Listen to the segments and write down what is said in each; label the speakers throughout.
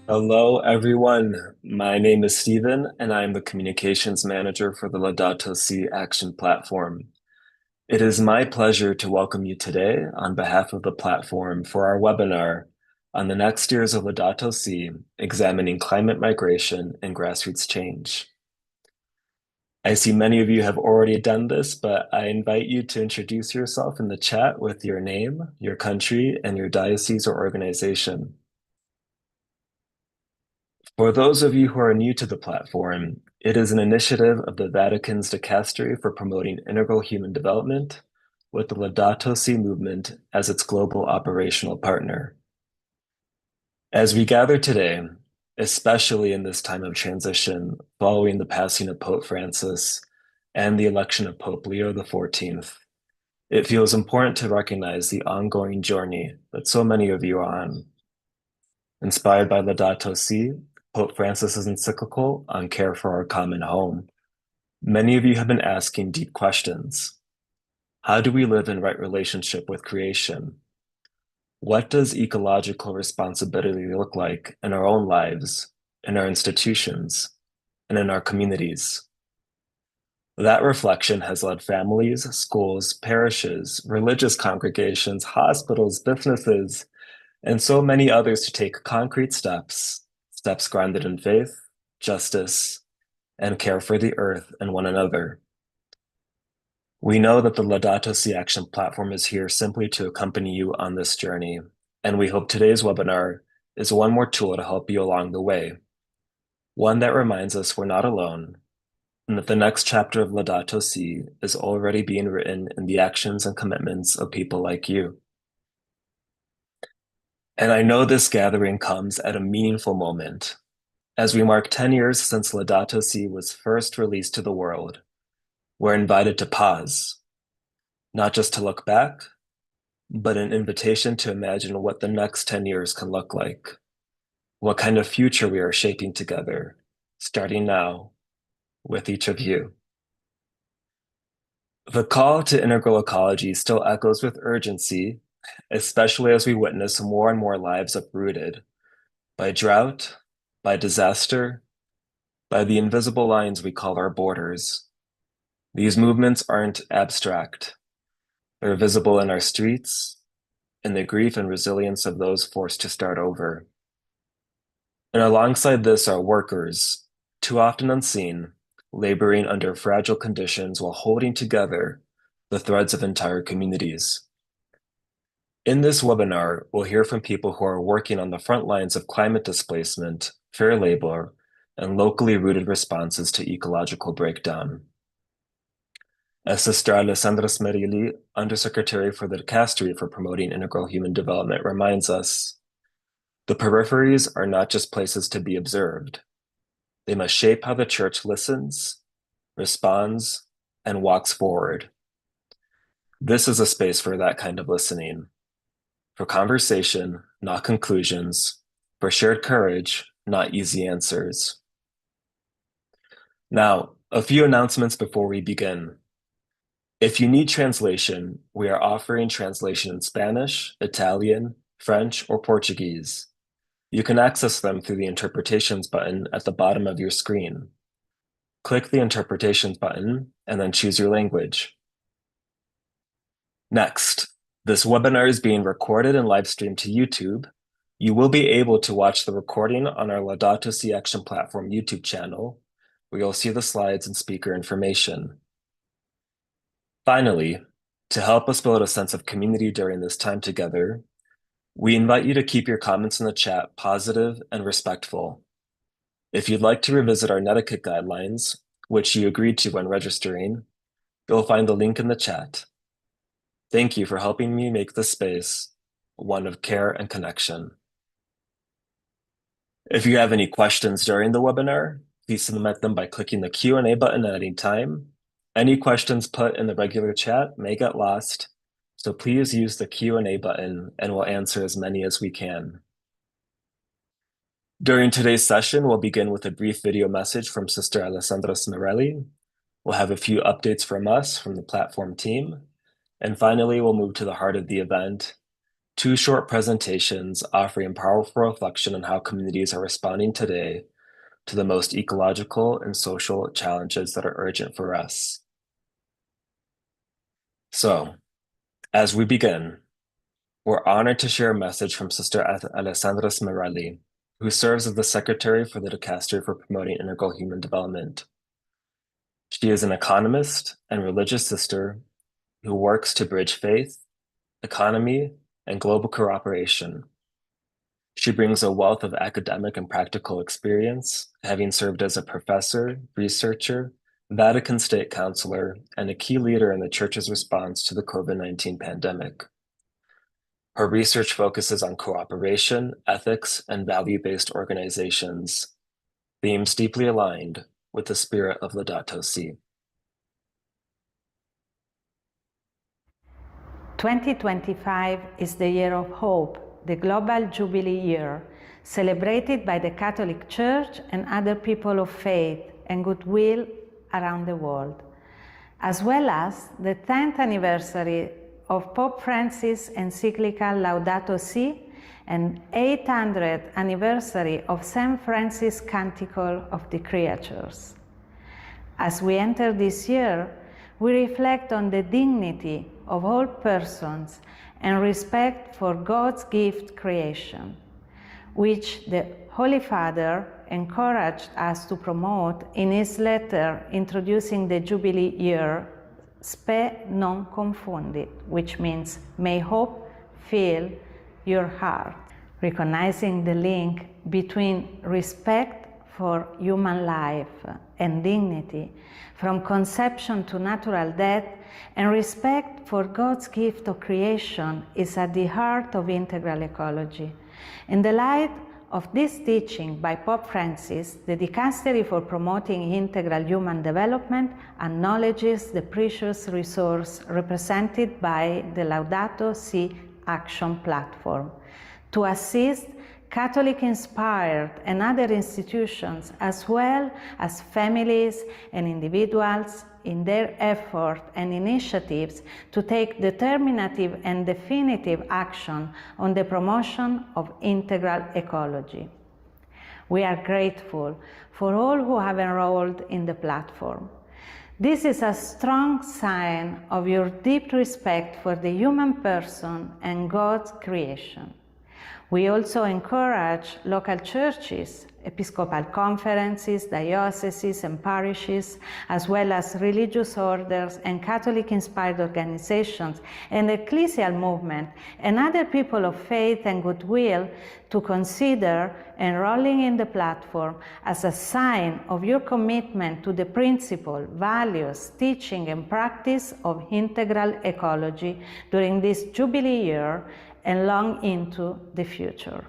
Speaker 1: Hello, everyone. My name is Steven, and I am the Communications Manager for the Laudato Si Action Platform. It is my pleasure to welcome you today on behalf of the platform for our webinar on the next years of Laudato Si, examining climate migration and grassroots change. I see many of you have already done this, but I invite you to introduce yourself in the chat with your name, your country, and your diocese or organization. For those of you who are new to the platform, it is an initiative of the Vatican's Dicastery for Promoting Integral Human Development, with the Laudato Si movement as its global operational partner. As we gather today, especially in this time of transition following the passing of Pope Francis and the election of Pope Leo XIV, it feels important to recognize the ongoing journey that so many of you are on. Inspired by Laudato Si, Pope Francis's encyclical on care for our common home, many of you have been asking deep questions. How do we live in right relationship with creation? What does ecological responsibility look like in our own lives, in our institutions, and in our communities? That reflection has led families, schools, parishes, religious congregations, hospitals, businesses, and so many others to take concrete steps grounded in faith, justice, and care for the earth and one another. We know that the Laudato Si Action platform is here simply to accompany you on this journey, and we hope today's webinar is one more tool to help you along the way, one that reminds us we're not alone, and that the next chapter of Laudato Si is already being written in the actions and commitments of people like you. And I know this gathering comes at a meaningful moment. As we mark 10 years since Laudato Si was first released to the world, we're invited to pause, not just to look back, but an invitation to imagine what the next 10 years can look like, what kind of future we are shaping together, starting now with each of you. The call to integral ecology still echoes with urgency, especially as we witness more and more lives uprooted by drought, by disaster, by the invisible lines we call our borders. These movements aren't abstract. They're visible in our streets, in the grief and resilience of those forced to start over. And alongside this are workers, too often unseen, laboring under fragile conditions while holding together the threads of entire communities. In this webinar, we'll hear from people who are working on the front lines of climate displacement, fair labor, and locally rooted responses to ecological breakdown. As Sister Alessandra Smerilli, Undersecretary for the Dicastery for Promoting Integral Human Development, reminds us, the peripheries are not just places to be observed. They must shape how the Church listens, responds, and walks forward. This is a space for that kind of listening, for conversation, not conclusions, for shared courage, not easy answers. Now, a few announcements before we begin. If you need translation, we are offering translation in Spanish, Italian, French, or Portuguese. You can access them through the Interpretations button at the bottom of your screen. Click the Interpretations button and then choose your language. Next, this webinar is being recorded and live streamed to YouTube. You will be able to watch the recording on our Laudato Si Action Platform YouTube channel, where you'll see the slides and speaker information. Finally, to help us build a sense of community during this time together, we invite you to keep your comments in the chat positive and respectful. If you'd like to revisit our netiquette guidelines, which you agreed to when registering, you'll find the link in the chat. Thank you for helping me make this space one of care and connection. If you have any questions during the webinar, please submit them by clicking the Q&A button at any time. Any questions put in the regular chat may get lost, so please use the Q&A button and we'll answer as many as we can. During today's session, we'll begin with a brief video message from Sister Alessandra Smerelli. We'll have a few updates from us, from the platform team. And finally, we'll move to the heart of the event, 2 short presentations offering powerful reflection on how communities are responding today to the most ecological and social challenges that are urgent for us. So, as we begin, we're honored to share a message from Sister Alessandra Smeralli, who serves as the Secretary for the Dicastery for Promoting Integral Human Development. She is an economist and religious sister who works to bridge faith, economy, and global cooperation. She brings a wealth of academic and practical experience, having served as a professor, researcher, Vatican State Counselor, and a key leader in the Church's response to the COVID-19 pandemic. Her research focuses on cooperation, ethics, and value-based organizations, themes deeply aligned with the spirit of Laudato Si.
Speaker 2: 2025 is the year of hope, the global Jubilee year, celebrated by the Catholic Church and other people of faith and goodwill around the world, as well as the 10th anniversary of Pope Francis' encyclical Laudato Si and 800th anniversary of St. Francis' Canticle of the Creatures. As we enter this year, we reflect on the dignity of all persons and respect for God's gift creation, which the Holy Father encouraged us to promote in his letter introducing the Jubilee year, Spe non confundit, which means may hope fill your heart, recognizing the link between respect for human life and dignity, from conception to natural death, and respect for God's gift of creation is at the heart of integral ecology. In the light of this teaching by Pope Francis, the Dicastery for Promoting Integral Human Development acknowledges the precious resource represented by the Laudato Si action platform to assist Catholic-inspired and other institutions, as well as families and individuals, in their effort and initiatives to take determinative and definitive action on the promotion of integral ecology. We are grateful for all who have enrolled in the platform. This is a strong sign of your deep respect for the human person and God's creation. We also encourage local churches, episcopal conferences, dioceses, and parishes, as well as religious orders and Catholic-inspired organizations and the ecclesial movement and other people of faith and goodwill to consider enrolling in the platform as a sign of your commitment to the principle, values, teaching, and practice of integral ecology during this Jubilee year and long into the future.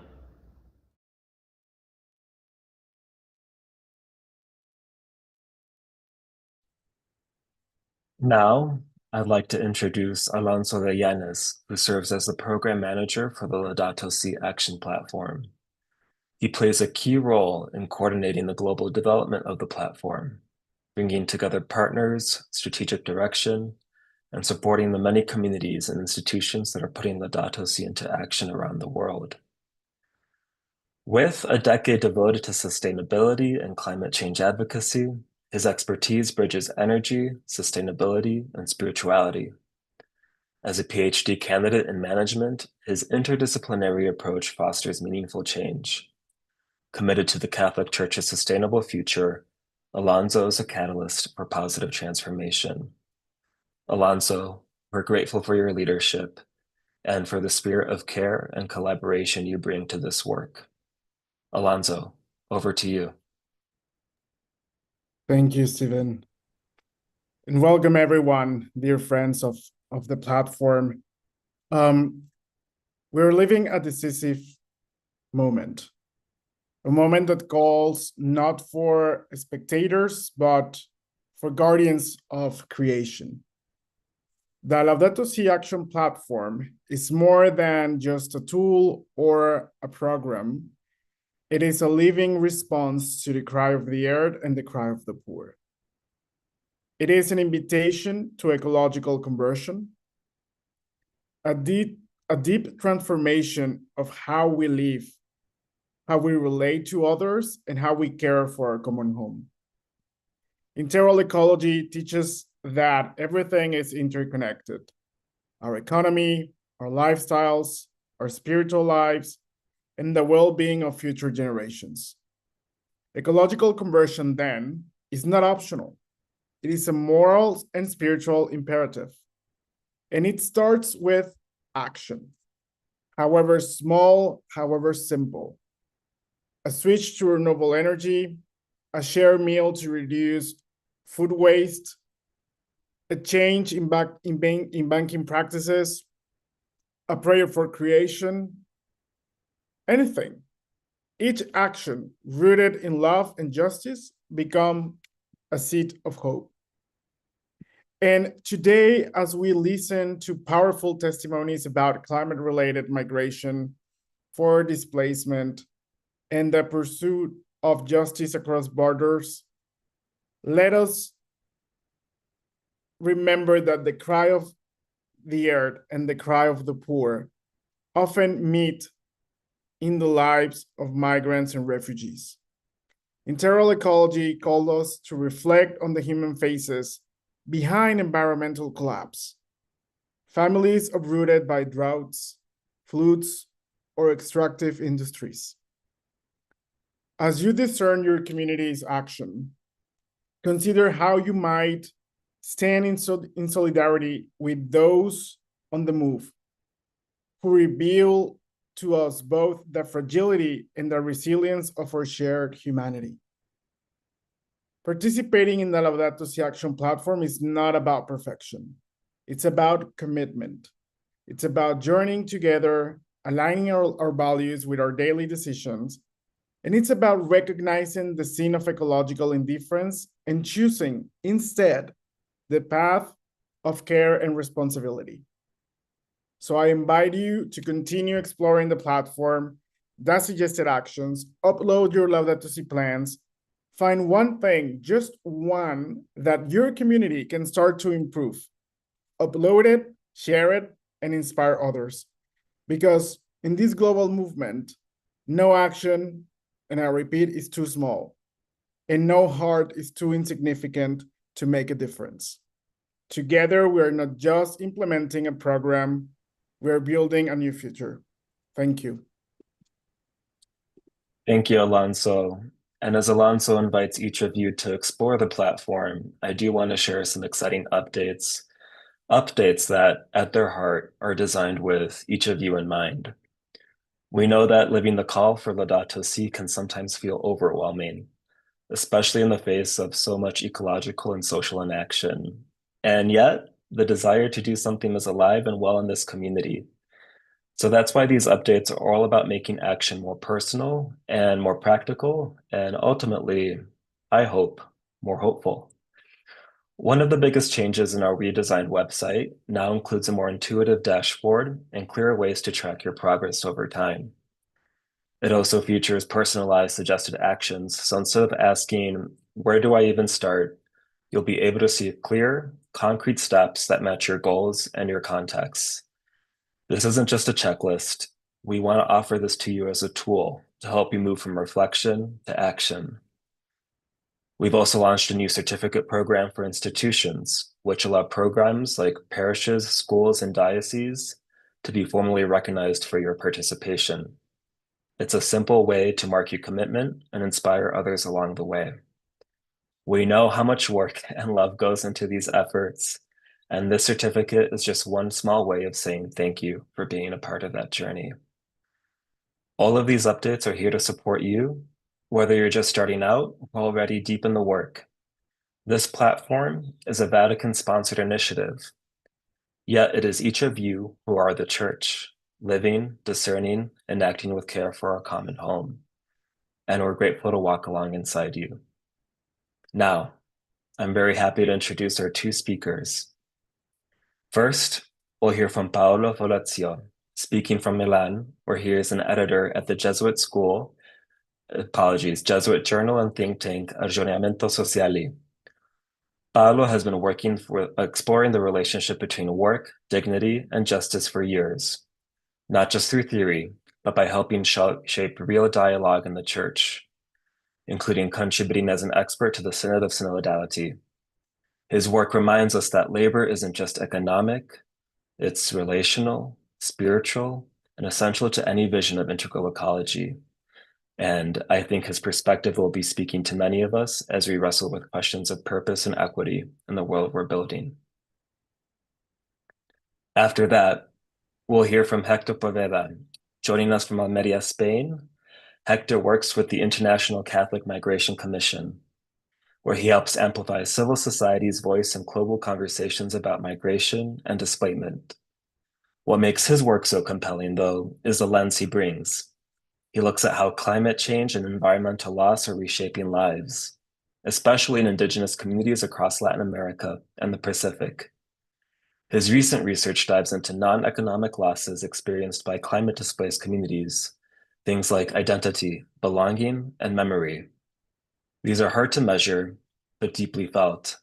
Speaker 1: Now, I'd like to introduce Alonso de Llanes, who serves as the program manager for the Laudato Si action platform. He plays a key role in coordinating the global development of the platform, bringing together partners, strategic direction, and supporting the many communities and institutions that are putting Laudato Si into action around the world. With a decade devoted to sustainability and climate change advocacy, his expertise bridges energy, sustainability, and spirituality. As a PhD candidate in management, his interdisciplinary approach fosters meaningful change. Committed to the Catholic Church's sustainable future, Alonso is a catalyst for positive transformation. Alonso, we're grateful for your leadership and for the spirit of care and collaboration you bring to this work. Alonso, over to you.
Speaker 3: Thank you, Stephen. And welcome everyone, dear friends of the platform. We're living a decisive moment, a moment that calls not for spectators, but for guardians of creation. The Laudato Si action platform is more than just a tool or a program. It is a living response to the cry of the earth and the cry of the poor. It is an invitation to ecological conversion, a deep a deep transformation of how we live, how we relate to others, and how we care for our common home. Integral ecology teaches that everything is interconnected. Our economy, our lifestyles, our spiritual lives, and the well-being of future generations. Ecological conversion, then, is not optional. It is a moral and spiritual imperative. And it starts with action, however small, however simple. A switch to renewable energy, a shared meal to reduce food waste, a change in banking practices, a prayer for creation, anything. Each action rooted in love and justice become a seed of hope. And today, as we listen to powerful testimonies about climate-related migration, for displacement, and the pursuit of justice across borders, let us remember that the cry of the earth and the cry of the poor often meet in the lives of migrants and refugees. Integral ecology called us to reflect on the human faces behind environmental collapse. Families uprooted by droughts, floods, or extractive industries. As you discern your community's action, consider how you might stand in solidarity with those on the move, who reveal to us both the fragility and the resilience of our shared humanity. Participating in the Laudato Si Action platform is not about perfection. It's about commitment. It's about journeying together, aligning our values with our daily decisions, and it's about recognizing the sin of ecological indifference and choosing instead the path of care and responsibility. So I invite you to continue exploring the platform, the suggested actions, upload your Laudato Si plans, find one thing, just one, that your community can start to improve. Upload it, share it, and inspire others. Because in this global movement, no action, and I repeat, is too small, and no heart is too insignificant to make a difference. Together, we are not just implementing a program, we're building a new future. Thank you.
Speaker 1: Thank you, Alonso. And as Alonso invites each of you to explore the platform, I do want to share some exciting updates that, at their heart, are designed with each of you in mind. We know that living the call for Laudato Si can sometimes feel overwhelming, especially in the face of so much ecological and social inaction. And yet, the desire to do something is alive and well in this community. So that's why these updates are all about making action more personal and more practical, and ultimately, I hope, more hopeful. One of the biggest changes in our redesigned website now includes a more intuitive dashboard and clearer ways to track your progress over time. It also features personalized suggested actions. So instead of asking, where do I even start? You'll be able to see clear, concrete steps that match your goals and your contexts. This isn't just a checklist. We want to offer this to you as a tool to help you move from reflection to action. We've also launched a new certificate program for institutions, which allow programs like parishes, schools, and dioceses to be formally recognized for your participation. It's a simple way to mark your commitment and inspire others along the way. We know how much work and love goes into these efforts, and this certificate is just one small way of saying thank you for being a part of that journey. All of these updates are here to support you, whether you're just starting out or already deep in the work. This platform is a Vatican-sponsored initiative, yet it is each of you who are the church, living, discerning, and acting with care for our common home. And we're grateful to walk along inside you. Now, I'm very happy to introduce our two speakers. First, we'll hear from Paolo Volazio, speaking from Milan, where he is an editor at the Jesuit journal and think tank Aggiornamento Sociale. Paolo has been working for exploring the relationship between work, dignity, and justice for years. not just through theory, but by helping shape real dialogue in the church, including contributing as an expert to the Synod of Synodality. His work reminds us that labor isn't just economic, it's relational, spiritual, and essential to any vision of integral ecology. And I think his perspective will be speaking to many of us as we wrestle with questions of purpose and equity in the world we're building. After that, we'll hear from Hector Poveda. Joining us from Almeria, Spain, Hector works with the International Catholic Migration Commission, where he helps amplify civil society's voice in global conversations about migration and displacement. What makes his work so compelling, though, is the lens he brings. He looks at how climate change and environmental loss are reshaping lives, especially in indigenous communities across Latin America and the Pacific. His recent research dives into non-economic losses experienced by climate-displaced communities, things like identity, belonging, and memory. These are hard to measure, but deeply felt,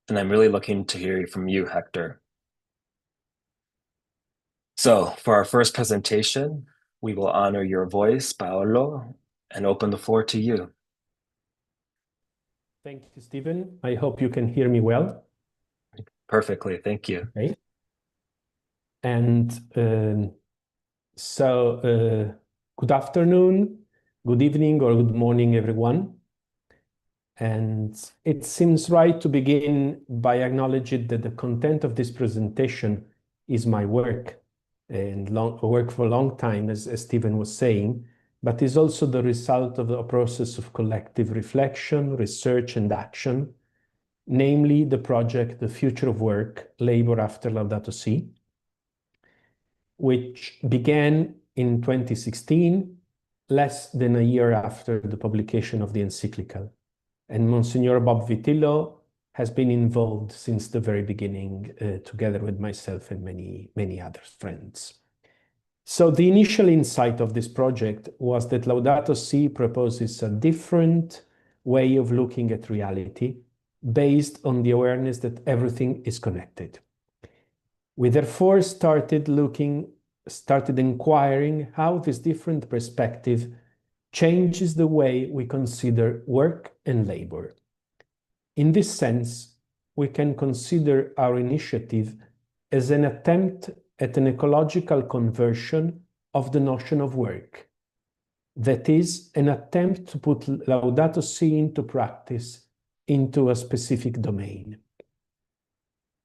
Speaker 1: and I'm really looking to hear from you, Hector. So, for our first presentation, we will honor your voice, Paolo, and open the floor to you.
Speaker 4: Thank you, Stephen. I hope you can hear me well.
Speaker 1: Perfectly, thank you.
Speaker 4: Okay. And good afternoon, good evening, or good morning, everyone. And it seems right to begin by acknowledging that the content of this presentation is my work, and work for a long time, as Stephen was saying, but is also the result of a process of collective reflection, research, and action, namely the project The Future of Work, Labor After Laudato Si, which began in 2016, less than a year after the publication of the encyclical. And Monsignor Bob Vitillo has been involved since the very beginning, together with myself and many other friends. So the initial insight of this project was that Laudato Si proposes a different way of looking at reality based on the awareness that everything is connected. We therefore started inquiring how this different perspective changes the way we consider work and labor. In this sense, we can consider our initiative as an attempt at an ecological conversion of the notion of work. That is, an attempt to put Laudato Si into practice into a specific domain.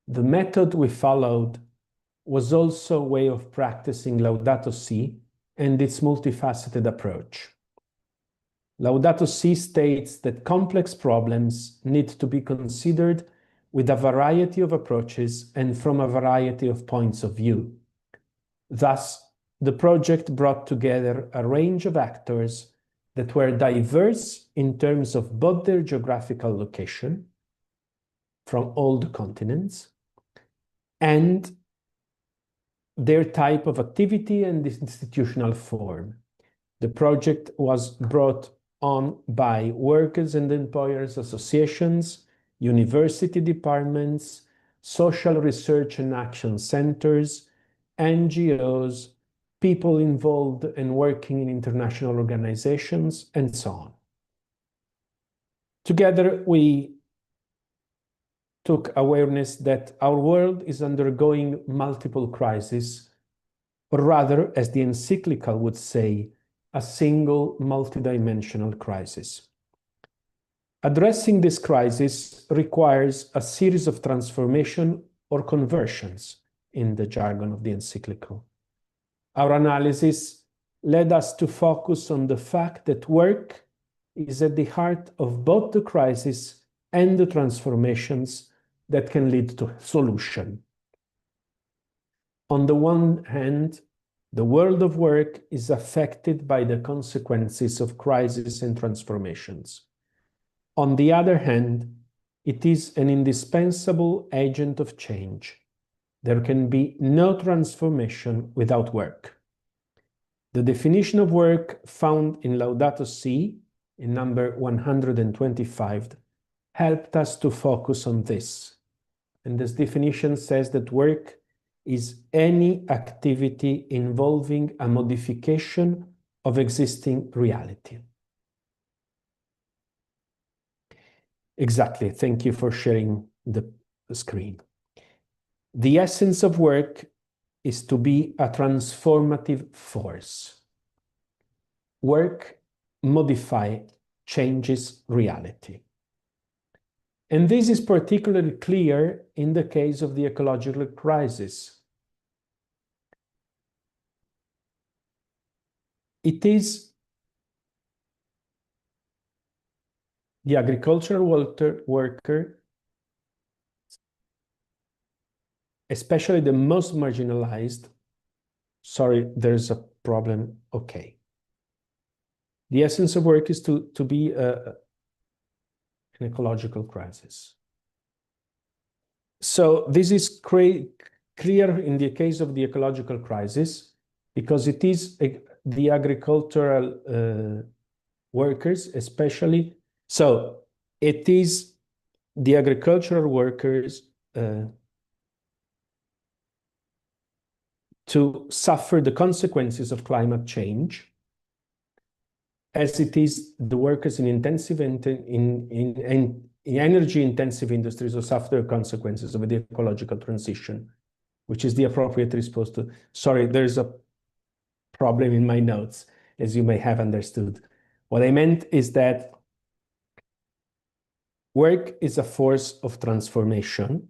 Speaker 4: The method we followed was also a way of practicing Laudato Si and its multifaceted approach. Laudato Si states that complex problems need to be considered with a variety of approaches and from a variety of points of view. Thus, the project brought together a range of actors that were diverse in terms of both their geographical location, from all the continents, and their type of activity and institutional form. The project was brought on by workers and employers associations, university departments, social research and action centers, NGOs, people involved and working in international organizations, and so on. Together, we took awareness that our world is undergoing multiple crises, or rather, as the encyclical would say, a single multidimensional crisis. Addressing this crisis requires a series of transformation or conversions in the jargon of the encyclical. Our analysis led us to focus on the fact that work is at the heart of both the crisis and the transformations that can lead to solution. On the one hand, the world of work is affected by the consequences of crises and transformations. On the other hand, it is an indispensable agent of change. There can be no transformation without work. The definition of work found in Laudato Si, in number 125, helped us to focus on this. And this definition says that work is any activity involving a modification of existing reality. Exactly. Thank you for sharing the screen. The essence of work is to be a transformative force. Work changes reality. And this is particularly clear in the case of the ecological crisis. It is the agricultural worker, especially the most marginalized. Sorry, there's a problem. Okay. The essence of work is to be an ecological crisis. So this is clear in the case of the ecological crisis, because it is the agricultural workers, especially. So it is the agricultural workers to suffer the consequences of climate change, as it is the workers in energy-intensive industries who suffer the consequences of the ecological transition, which is the appropriate response to. Sorry, there's a problem in my notes, as you may have understood. What I meant is that work is a force of transformation,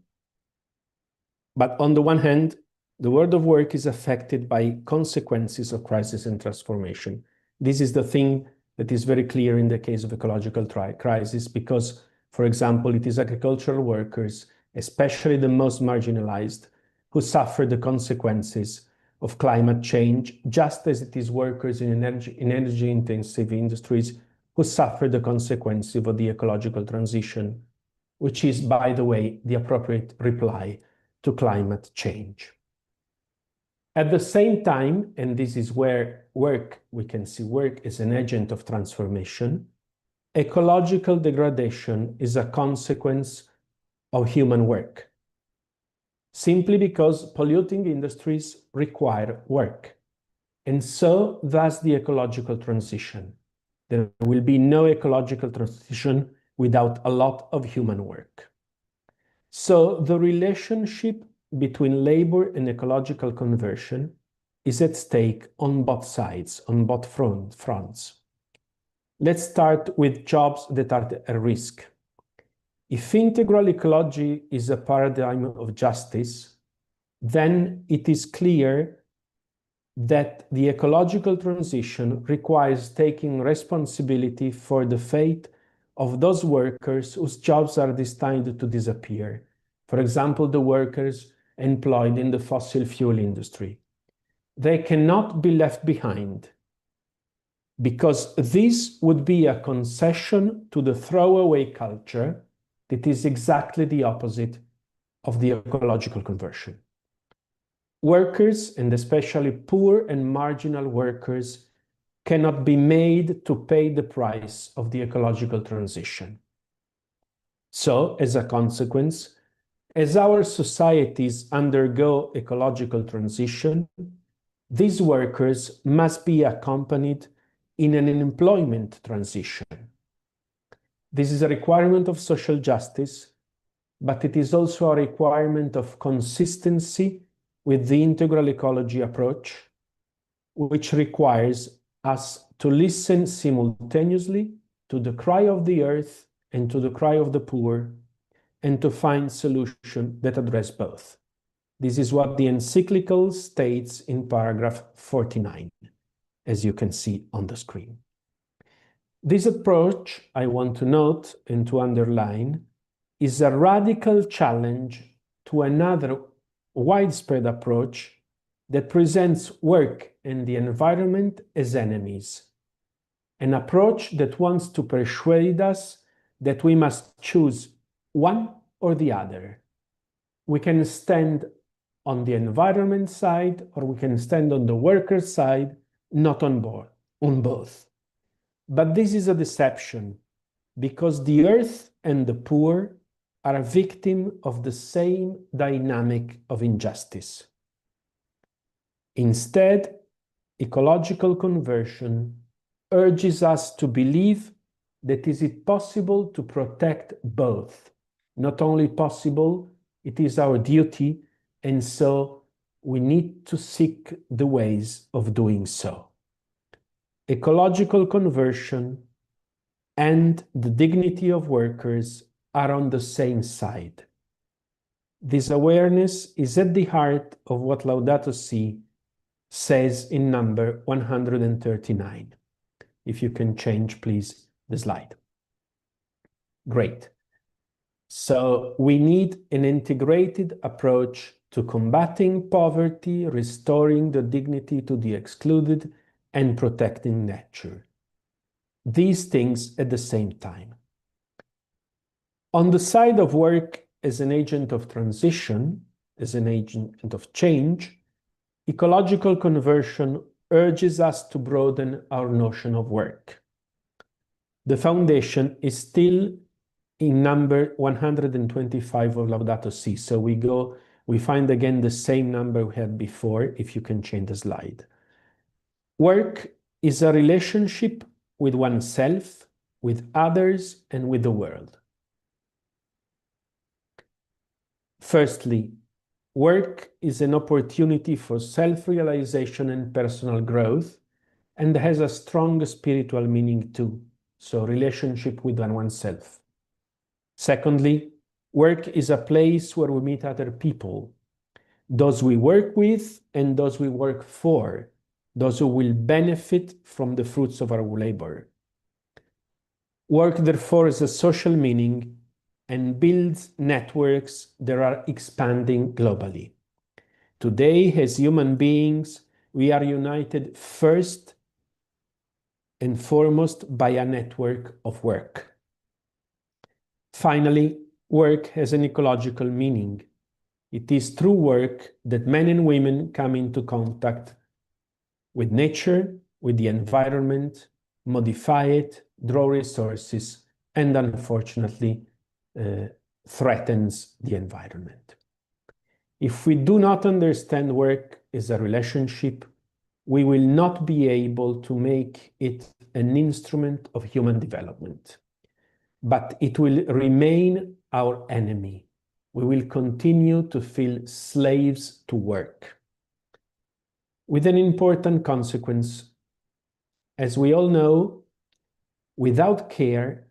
Speaker 4: but on the one hand, the world of work is affected by consequences of crisis and transformation. This is the thing that is very clear in the case of ecological crisis, because, for example, it is agricultural workers, especially the most marginalized, who suffer the consequences of climate change, just as it is workers in energy-intensive industries who suffer the consequences of the ecological transition, which is, by the way, the appropriate reply to climate change. At the same time, and this is where we can see work as an agent of transformation, ecological degradation is a consequence of human work, simply because polluting industries require work. And so does the ecological transition. There will be no ecological transition without a lot of human work. So the relationship between labor and ecological conversion is at stake on both sides, on both fronts. Let's start with jobs that are at risk. If integral ecology is a paradigm of justice, then it is clear that the ecological transition requires taking responsibility for the fate of those workers whose jobs are destined to disappear. For example, the workers employed in the fossil fuel industry. They cannot be left behind, because this would be a concession to the throwaway culture that is exactly the opposite of the ecological conversion. Workers, and especially poor and marginal workers, cannot be made to pay the price of the ecological transition. So, as a consequence, as our societies undergo ecological transition, these workers must be accompanied in an employment transition. This is a requirement of social justice, but it is also a requirement of consistency with the integral ecology approach, which requires us to listen simultaneously to the cry of the earth and to the cry of the poor, and to find solutions that address both. This is what the encyclical states in paragraph 49, as you can see on the screen. This approach, I want to note and to underline, is a radical challenge to another widespread approach that presents work and the environment as enemies, an approach that wants to persuade us that we must choose one or the other. We can stand on the environment side, or we can stand on the worker side, not on both. But this is a deception, because the earth and the poor are a victim of the same dynamic of injustice. Instead, ecological conversion urges us to believe that is it possible to protect both. Not only possible, it is our duty, and so we need to seek the ways of doing so. Ecological conversion and the dignity of workers are on the same side. This awareness is at the heart of what Laudato Si says in number 139. If you can change, please, the slide. Great. So we need an integrated approach to combating poverty, restoring the dignity to the excluded, and protecting nature. These things at the same time. On the side of work as an agent of transition, as an agent of change, ecological conversion urges us to broaden our notion of work. The foundation is still in number 125 of Laudato Si. So we find again the same number we had before, if you can change the slide. Work is a relationship with oneself, with others, and with the world. Firstly, work is an opportunity for self-realization and personal growth, and has a strong spiritual meaning too, so relationship with oneself. Secondly, work is a place where we meet other people, those we work with and those we work for, those who will benefit from the fruits of our labor. Work, therefore, is a social meaning and builds networks that are expanding globally. Today, as human beings, we are united first and foremost by a network of work. Finally, work has an ecological meaning. It is through work that men and women come into contact with nature, with the environment, modify it, draw resources, and unfortunately, threatens the environment. If we do not understand work as a relationship, we will not be able to make it an instrument of human development, but it will remain our enemy. We will continue to feel slaves to work. With an important consequence, as we all know, without care,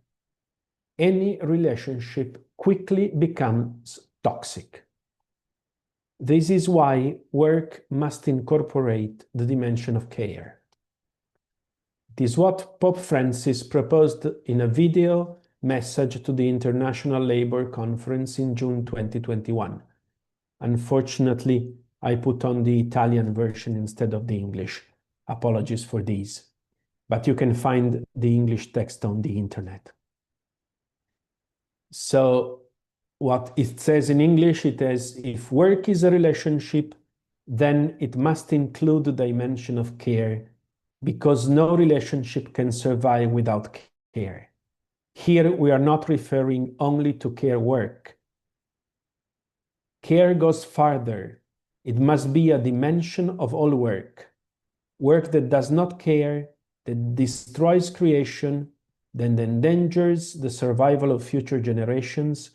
Speaker 4: any relationship quickly becomes toxic. This is why work must incorporate the dimension of care. It is what Pope Francis proposed in a video message to the International Labour Conference in June 2021. Unfortunately, I put on the Italian version instead of the English. Apologies for these. But you can find the English text on the internet. So what it says in English, it says, if work is a relationship, then it must include the dimension of care, because no relationship can survive without care. Here we are not referring only to care work. Care goes farther. It must be a dimension of all work. Work that does not care, that destroys creation, that endangers the survival of future generations,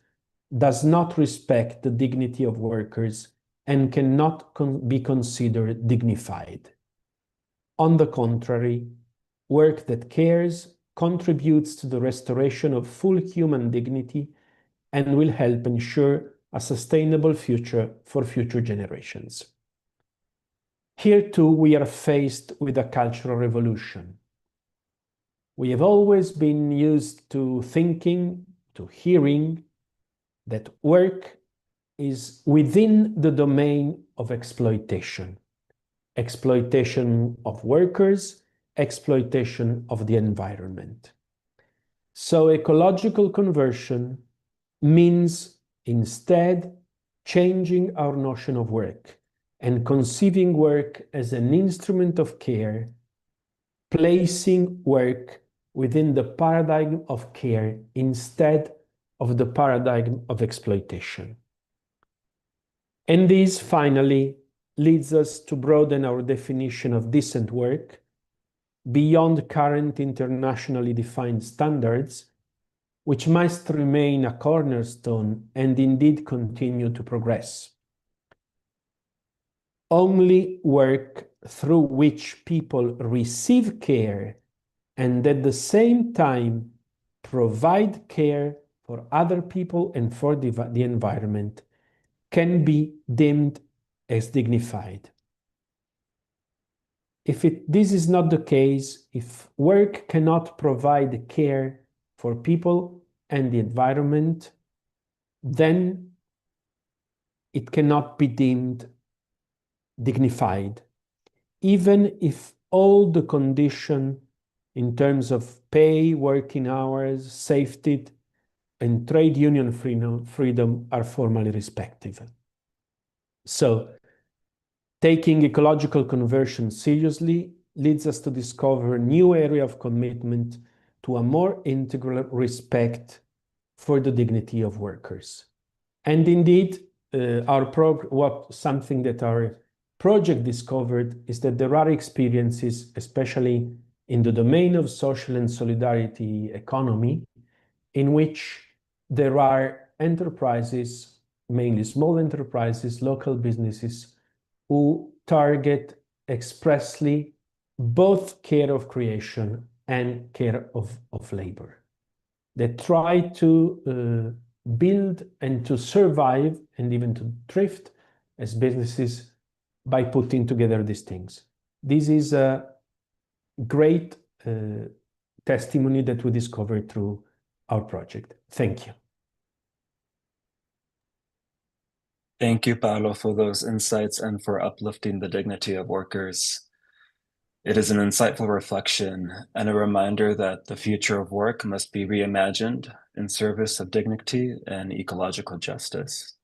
Speaker 4: does not respect the dignity of workers, and cannot be considered dignified. On the contrary, work that cares contributes to the restoration of full human dignity and will help ensure a sustainable future for future generations. Here too, we are faced with a cultural revolution. We have always been used to thinking, to hearing, that work is within the domain of exploitation. Exploitation of workers, exploitation of the environment. So ecological conversion means instead changing our notion of work and conceiving work as an instrument of care, placing work within the paradigm of care instead of the paradigm of exploitation. And this finally leads us to broaden our definition of decent work beyond current internationally defined standards, which must remain a cornerstone and indeed continue to progress. Only work through which people receive care and at the same time provide care for other people and for the environment can be deemed as dignified. If this is not the case, if work cannot provide care for people and the environment, then it cannot be deemed dignified, even if all the conditions in terms of pay, working hours, safety, and trade union freedom are formally respected. So, taking ecological conversion seriously leads us to discover a new area of commitment to a more integral respect for the dignity of workers. And indeed, something that our project discovered is that there are experiences, especially in the domain of social and solidarity economy, in which there are enterprises, mainly small enterprises, local businesses, who target expressly both care of creation and care of labor. They try to build and to survive and even to thrift as businesses by putting together these things. This is a great testimony that we discovered through our project. Thank you.
Speaker 1: Thank you, Paolo, for those insights and for uplifting the dignity of workers. It is an insightful reflection and a reminder that the future of work must be reimagined in service of dignity and ecological justice.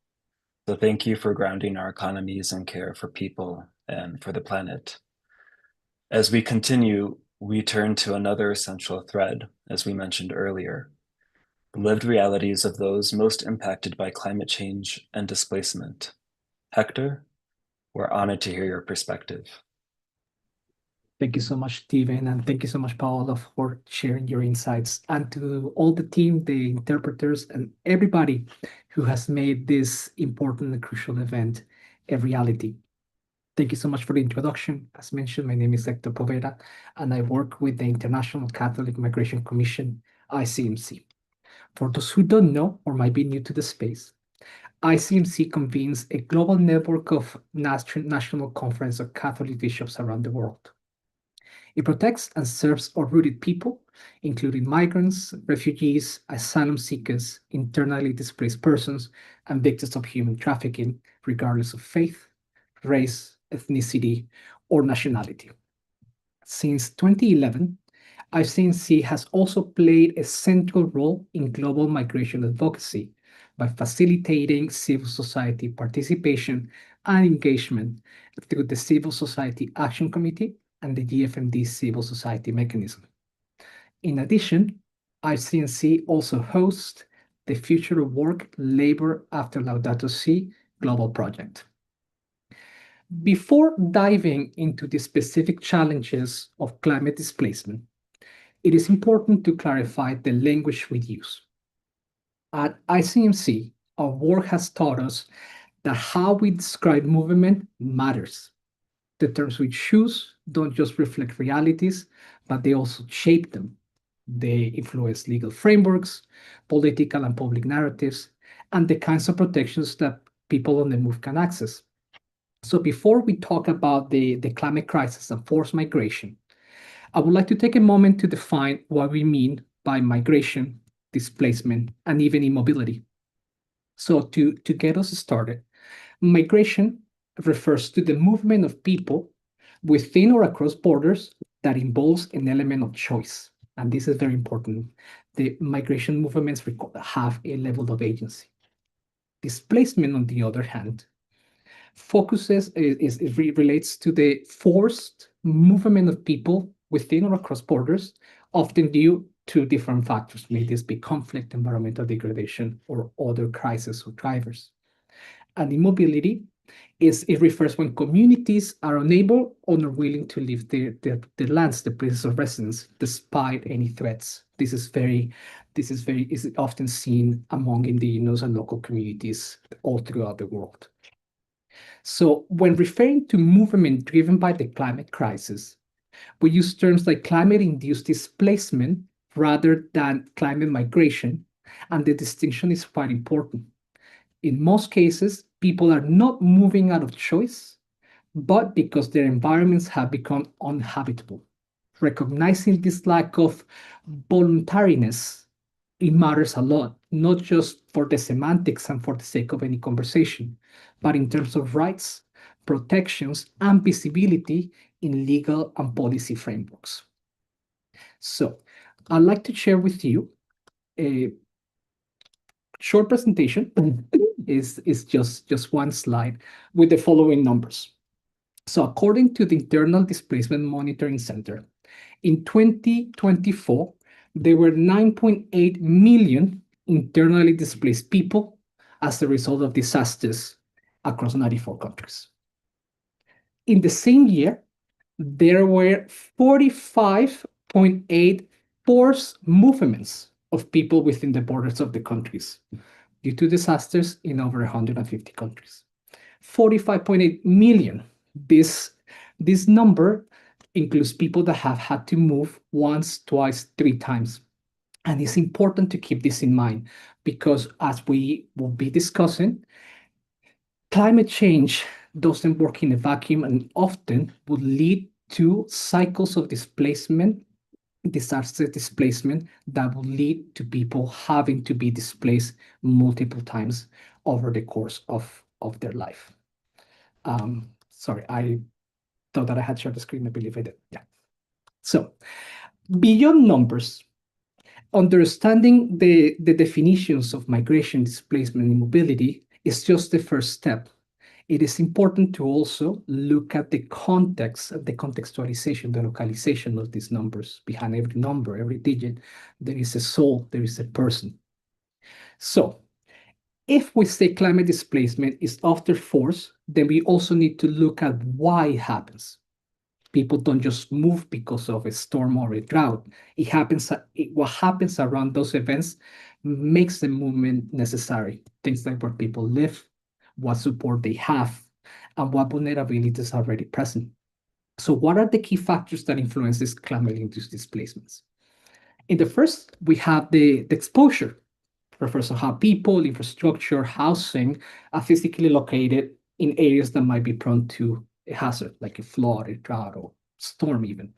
Speaker 1: So thank you for grounding our economies in care for people and for the planet. As we continue, we turn to another essential thread, as we mentioned earlier, the lived realities of those most impacted by climate change and displacement. Hector, we're honored to hear your perspective.
Speaker 5: Thank you so much, Steven, and thank you so much, Paolo, for sharing your insights, and to all the team, the interpreters, and everybody who has made this important and crucial event a reality. Thank you so much for the introduction. As mentioned, my name is Hector Poveda, and I work with the International Catholic Migration Commission, ICMC. For those who don't know or might be new to the space, ICMC convenes a global network of national conference of Catholic bishops around the world. It protects and serves uprooted people, including migrants, refugees, asylum seekers, internally displaced persons, and victims of human trafficking, regardless of faith, race, ethnicity, or nationality. Since 2011, ICMC has also played a central role in global migration advocacy by facilitating civil society participation and engagement through the Civil Society Action Committee and the GFMD Civil Society Mechanism. In addition, ICMC also hosts the Future of Work Labor After Laudato Si global project. Before diving into the specific challenges of climate displacement, it is important to clarify the language we use. At ICMC, our work has taught us that how we describe movement matters. The terms we choose don't just reflect realities, but they also shape them. They influence legal frameworks, political and public narratives, and the kinds of protections that people on the move can access. So before we talk about the climate crisis and forced migration, I would like to take a moment to define what we mean by migration, displacement, and even immobility. So to get us started, migration refers to the movement of people within or across borders that involves an element of choice. And this is very important. The migration movements have a level of agency. Displacement, on the other hand, relates to the forced movement of people within or across borders, often due to different factors. May this be conflict, environmental degradation, or other crises or drivers. And immobility It refers when communities are unable or not willing to leave their lands, their places of residence, despite any threats. This is often seen among indigenous and local communities all throughout the world. So when referring to movement driven by the climate crisis, we use terms like climate-induced displacement rather than climate migration, and the distinction is quite important. In most cases, people are not moving out of choice, but because their environments have become uninhabitable. Recognizing this lack of voluntariness, it matters a lot, not just for the semantics and for the sake of any conversation, but in terms of rights, protections, and visibility in legal and policy frameworks. So I'd like to share with you a short presentation is just one slide with the following numbers. So according to the Internal Displacement Monitoring Center, in 2024, there were 9.8 million internally displaced people as a result of disasters across 94 countries. In the same year, there were 45.8 forced movements of people within the borders of the countries due to disasters in over 150 countries. 45.8 million. This number includes people that have had to move once, twice, 3 times. And it's important to keep this in mind because as we will be discussing, climate change doesn't work in a vacuum and often would lead to cycles of displacement, disaster displacement that will lead to people having to be displaced multiple times over the course of their life. Sorry, I thought that I had shared the screen. I believe I did. Yeah. So beyond numbers, understanding the definitions of migration, displacement, and mobility is just the first step. It is important to also look at the context, the contextualization, the localization of these numbers. Behind every number, every digit, there is a soul, there is a person. So if we say climate displacement is after force, then we also need to look at why it happens. People don't just move because of a storm or a drought. What happens around those events makes the movement necessary. Things like where people live, what support they have, and what vulnerabilities are already present. So what are the key factors that influence these climate-induced displacements? In the first, we have the exposure. Refers to how people, infrastructure, housing are physically located in areas that might be prone to a hazard, like a flood, a drought, or storm even.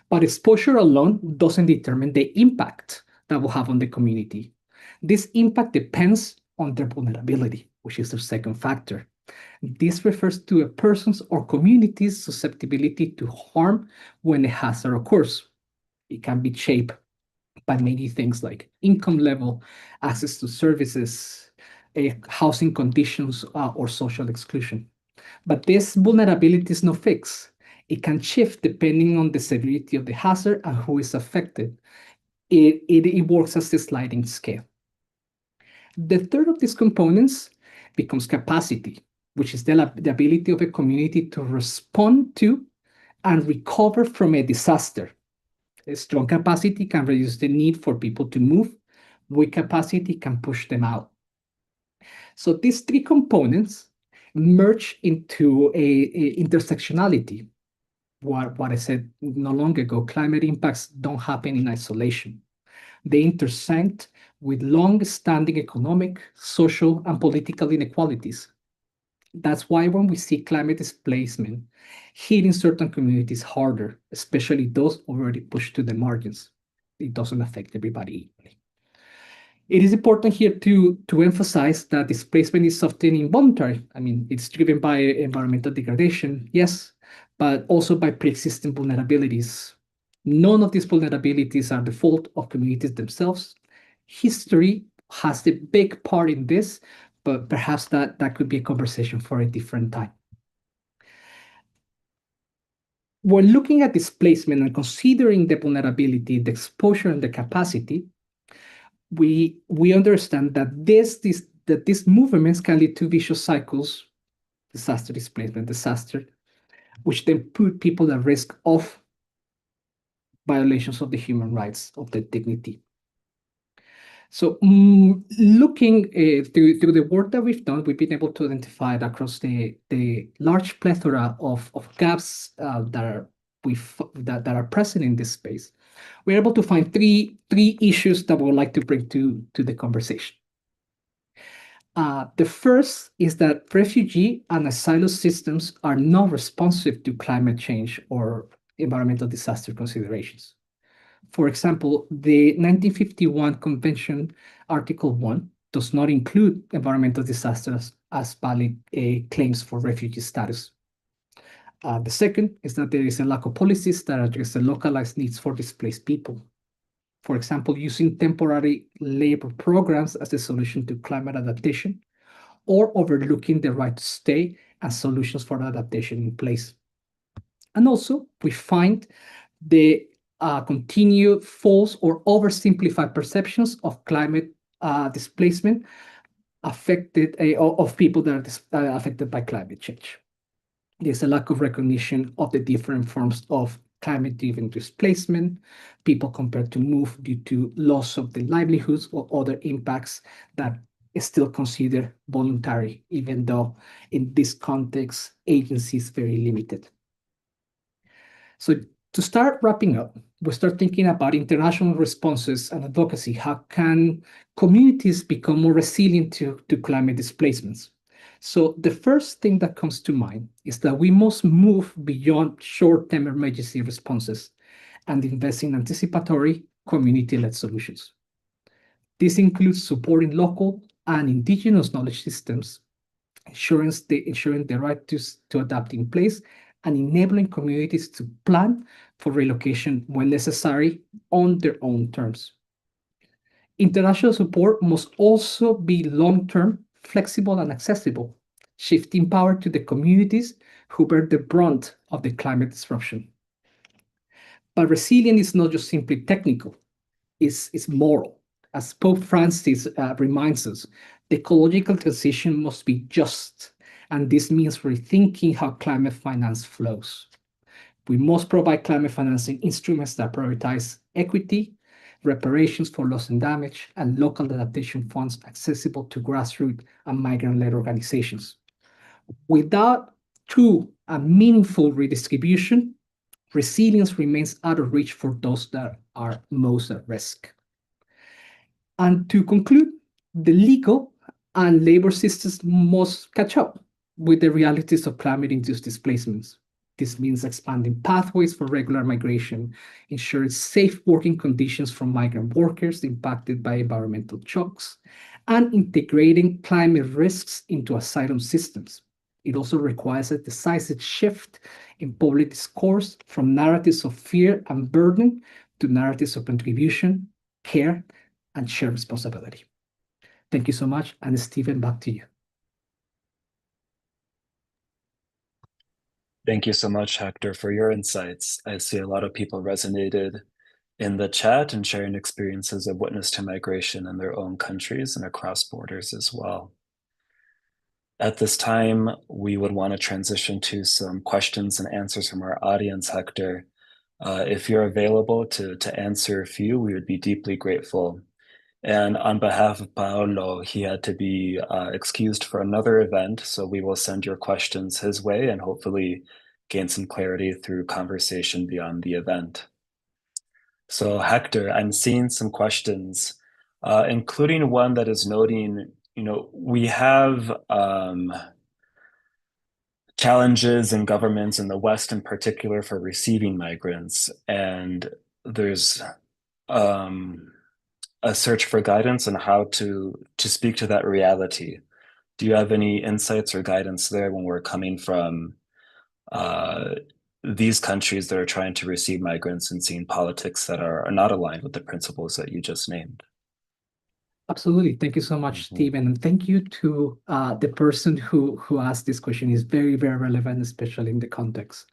Speaker 5: But exposure alone doesn't determine the impact that will have on the community. This impact depends on their vulnerability, which is the second factor. This refers to a person's or community's susceptibility to harm when a hazard occurs. It can be shaped by many things like income level, access to services, housing conditions, or social exclusion. But this vulnerability is not fixed. It can shift depending on the severity of the hazard and who is affected. It works as a sliding scale. The third of these components becomes capacity, which is the ability of a community to respond to and recover from a disaster. A strong capacity can reduce the need for people to move. Weak capacity can push them out. So these 3 components merge into a intersectionality. What I said not long ago, climate impacts don't happen in isolation. They intersect with long-standing economic, social, and political inequalities. That's why when we see climate displacement hitting certain communities harder, especially those already pushed to the margins, it doesn't affect everybody equally. It is important here to emphasize that displacement is often involuntary. I mean, it's driven by environmental degradation, yes, but also by pre-existing vulnerabilities. None of these vulnerabilities are the fault of communities themselves. History has a big part in this, but perhaps that could be a conversation for a different time. When looking at displacement and considering the vulnerability, the exposure, and the capacity, we understand that these movements can lead to vicious cycles disaster, displacement, disaster, which then put people at risk of violations of the human rights, of their dignity. So looking through the work that we've done, we've been able to identify across the large plethora of gaps that are present in this space. We're able to find three issues that we would like to bring to the conversation. The first is that refugee and asylum systems are not responsive to climate change or environmental disaster considerations. For example, the 1951 Convention, Article 1, does not include environmental disasters as valid claims for refugee status. The second is that there is a lack of policies that address the localized needs for displaced people. For example, using temporary labor programs as a solution to climate adaptation, or overlooking the right to stay and solutions for adaptation in place. And also, we find the continued false or oversimplified perceptions of climate displacement affected of people that are affected by climate change. There's a lack of recognition of the different forms of climate-driven displacement, people compared to move due to loss of their livelihoods or other impacts that is still considered voluntary, even though in this context, agency is very limited. So to start wrapping up, we start thinking about international responses and advocacy. How can communities become more resilient to climate displacements? So the first thing that comes to mind is that we must move beyond short-term emergency responses and invest in anticipatory community-led solutions. This includes supporting local and indigenous knowledge systems, ensuring the right to adapt in place, and enabling communities to plan for relocation when necessary on their own terms. International support must also be long-term, flexible, and accessible, shifting power to the communities who bear the brunt of the climate disruption. But resilience is not just simply technical, it's moral. As Pope Francis reminds us, the ecological transition must be just, and this means rethinking how climate finance flows. We must provide climate financing instruments that prioritize equity, reparations for loss and damage, and local adaptation funds accessible to grassroots and migrant-led organizations. Without true and meaningful redistribution, resilience remains out of reach for those that are most at risk. And to conclude, the legal and labor systems must catch up with the realities of climate-induced displacements. This means expanding pathways for regular migration, ensuring safe working conditions for migrant workers impacted by environmental shocks, and integrating climate risks into asylum systems. It also requires a decisive shift in public discourse from narratives of fear and burden to narratives of contribution, care, and shared responsibility. Thank you so much, and Stephen, back to you.
Speaker 1: Thank you so much, Hector, for your insights. I see a lot of people resonated in the chat and sharing experiences of witness to migration in their own countries and across borders as well. At this time, we would want to transition to some questions and answers from our audience, Hector. If you're available to answer a few, we would be deeply grateful. And on behalf of Paolo, he had to be excused for another event, so we will send your questions his way and hopefully gain some clarity through conversation beyond the event. So Hector, I'm seeing some questions, including one that is noting, we have challenges in governments in the West in particular for receiving migrants, and there's a search for guidance on how to speak to that reality. Do you have any insights or guidance there when we're coming from these countries that are trying to receive migrants and seeing politics that are not aligned with the principles that you just named?
Speaker 5: Absolutely. Thank you so much, Stephen. And thank you to the person who asked this question. Is very, very relevant, especially in the context.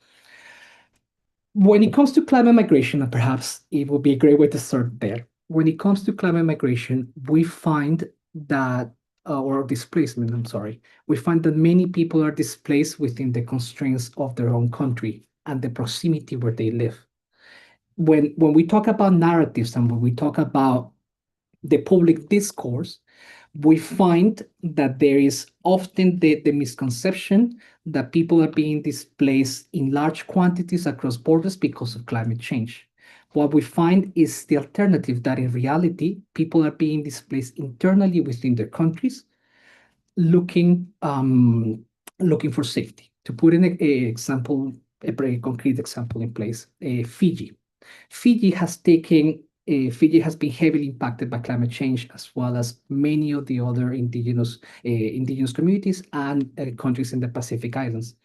Speaker 5: When it comes to climate migration, and perhaps it would be a great way to start there. When it comes to climate migration, we find that or displacement, I'm sorry, we find that many people are displaced within the constraints of their own country and the proximity where they live. When we talk about narratives and when we talk about the public discourse, we find that there is often the misconception that people are being displaced in large quantities across borders because of climate change. What we find is the alternative, that in reality, people are being displaced internally within their countries, looking looking for safety. To put an example, a very concrete example in place, Fiji. Fiji has been heavily impacted by climate change, as well as many of the other indigenous communities and countries in the Pacific Islands.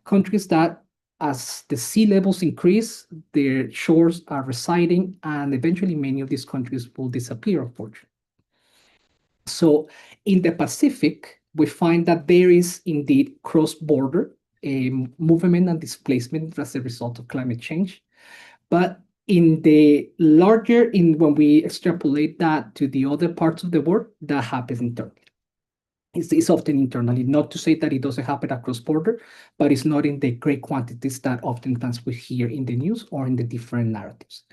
Speaker 5: Countries that, as the sea levels increase, their shores are receding, and eventually many of these countries will disappear, unfortunately. So in the Pacific, we find that there is indeed cross-border movement and displacement as a result of climate change. But when we extrapolate that to the other parts of the world, that happens internally. It's often internally, not to say that it doesn't happen across border, but it's not in the great quantities that oftentimes we hear in the news or in the different narratives.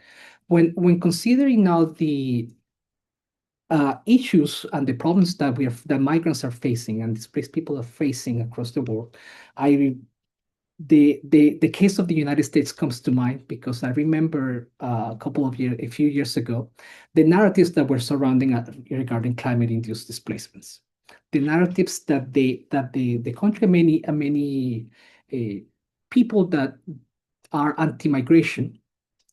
Speaker 5: When considering now the issues and the problems that migrants are facing and displaced people are facing across the world, the case of the United States comes to mind, because I remember a few years ago, the narratives that were surrounding regarding climate-induced displacements, the narratives that the country, many people that are anti-migration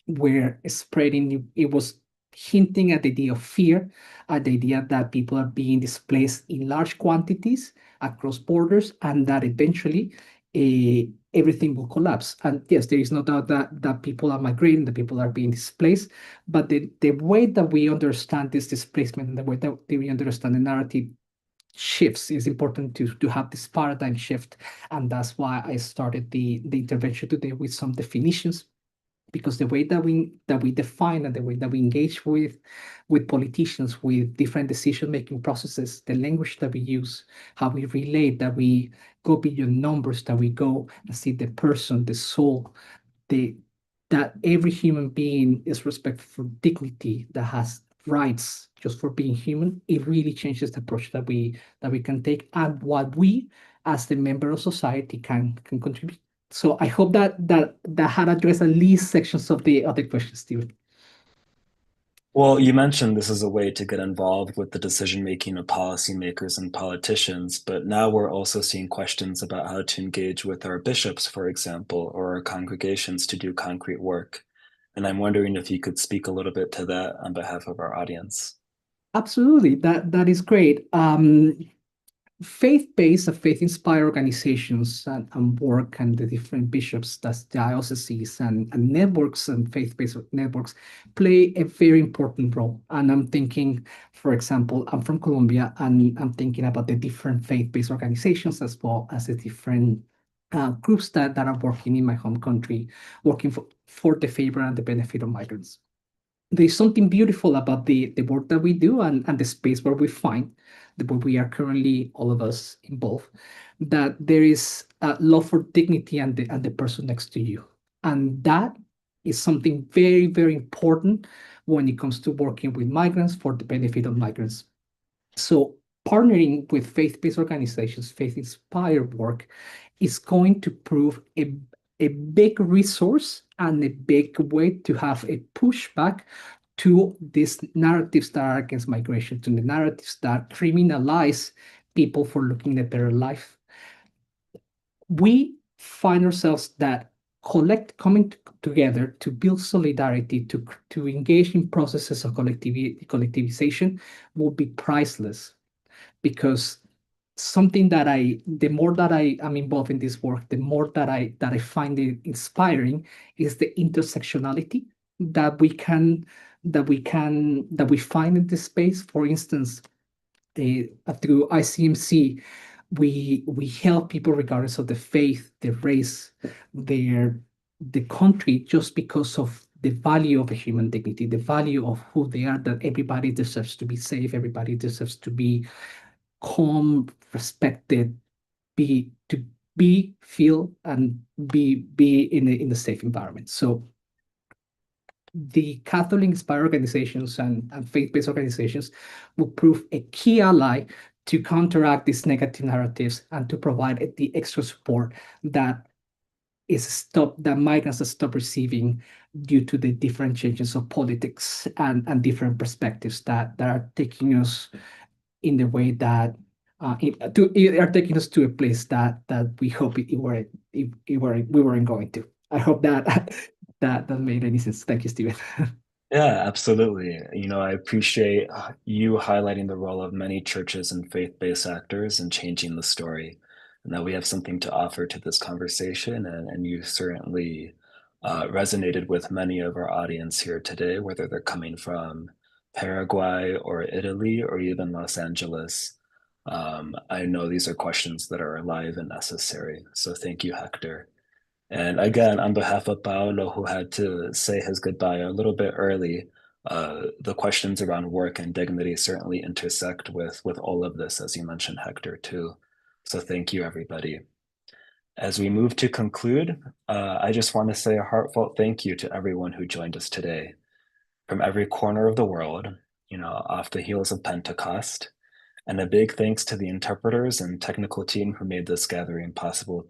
Speaker 5: were spreading. It was hinting at the idea of fear, at the idea that people are being displaced in large quantities across borders, and that eventually everything will collapse. And yes, there is no doubt that people are migrating, that people are being displaced, but the way that we understand this displacement and the way that we understand the narrative shifts. Is important to have this paradigm shift. And that's why I started the intervention today with some definitions, because the way that we define and the way that we engage with politicians, with different decision-making processes, the language that we use, how we relate, that we go beyond numbers, that we go and see the person, the soul, that every human being is respected for dignity, that has rights just for being human. It really changes the approach that we can take, and what we as the member of society can contribute. So I hope that had addressed at least sections of the other questions, Steven.
Speaker 1: Well, you mentioned this is a way to get involved with the decision making of policymakers and politicians, but now we're also seeing questions about how to engage with our bishops, for example, or our congregations to do concrete work. And I'm wondering if you could speak a little bit to that on behalf of our audience.
Speaker 5: Absolutely, that is great. Faith-based and faith-inspired organizations and work, and the different bishops, that's dioceses and networks and faith-based networks, play a very important role. And I'm thinking, for example, I'm from Colombia, and I'm thinking about the different faith-based organizations, as well as the different groups that are working in my home country, working for the favor and the benefit of migrants. There's something beautiful about the work that we do, and the space where we find, where we are currently, all of us involved, that there is a love for dignity and the person next to you. And that is something very, very important when it comes to working with migrants for the benefit of migrants. So partnering with faith-based organizations, faith-inspired work, is going to prove a big resource and a big way to have a pushback to these narratives that are against migration, to the narratives that criminalize people for looking at a better life. We find ourselves that coming together to build solidarity, to engage in processes of collectivization will be priceless, because something that the more that I am involved in this work, the more that I find it inspiring, is the intersectionality that we find in this space. For instance, through ICMC, we help people regardless of the faith, the race, the country, just because of the value of a human dignity, the value of who they are, that everybody deserves to be safe, everybody deserves to be calm, respected, feel, and be in a safe environment. So the Catholic-inspired organizations and faith-based organizations will prove a key ally to counteract these negative narratives and to provide the extra support that migrants stop receiving due to the different changes of politics and different perspectives that are taking us in the way that are taking us to a place that we hope we weren't going to. I hope that that made any sense. Thank you, Steven.
Speaker 1: Yeah, absolutely. I appreciate you highlighting the role of many churches and faith-based actors in changing the story, and that we have something to offer to this conversation. And you certainly resonated with many of our audience here today, whether they're coming from Paraguay or Italy or even Los Angeles. I know these are questions that are alive and necessary. So thank you, Hector. And again, on behalf of Paolo, who had to say his goodbye a little bit early, the questions around work and dignity certainly intersect with all of this, as you mentioned, Hector, too. So thank you, everybody. As we move to conclude, I just want to say a heartfelt thank you to everyone who joined us today from every corner of the world, off the heels of Pentecost. And a big thanks to the interpreters and technical team who made this gathering possible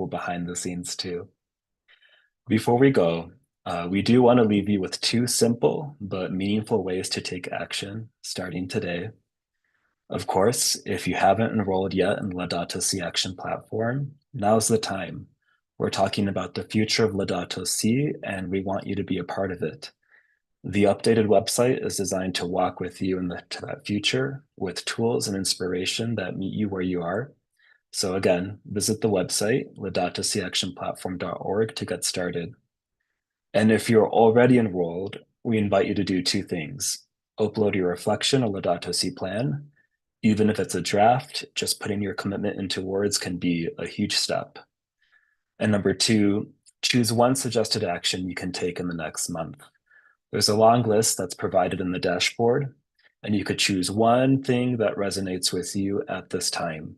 Speaker 1: behind the scenes too. Before we go, we do want to leave you with 2 simple but meaningful ways to take action starting today. Of course, if you haven't enrolled yet in Laudato Si Action platform, now's the time. We're talking about the future of Laudato Si, and we want you to be a part of it. The updated website is designed to walk with you to that future with tools and inspiration that meet you where you are. So again, visit the website, laudatosiactionplatform.org, to get started. And if you're already enrolled, we invite you to do 2 things. Upload your reflection or Laudato Si plan. Even if it's a draft, just putting your commitment into words can be a huge step. And number 2, choose one suggested action you can take in the next month. There's a long list that's provided in the dashboard, and you could choose one thing that resonates with you at this time.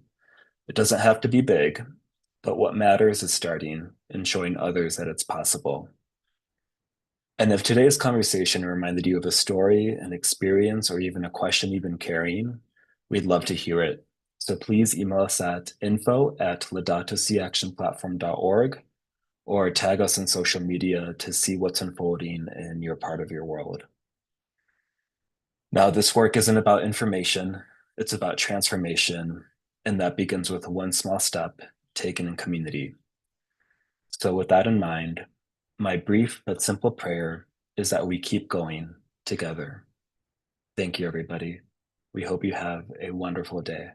Speaker 1: It doesn't have to be big, but what matters is starting and showing others that it's possible. And if today's conversation reminded you of a story, an experience, or even a question you've been carrying, we'd love to hear it. So please email us at info@laudatosiactionplatform.org or tag us on social media to see what's unfolding in your part of your world. Now, this work isn't about information, it's about transformation, and that begins with one small step taken in community. So with that in mind, my brief but simple prayer is that we keep going together. Thank you, everybody. We hope you have a wonderful day.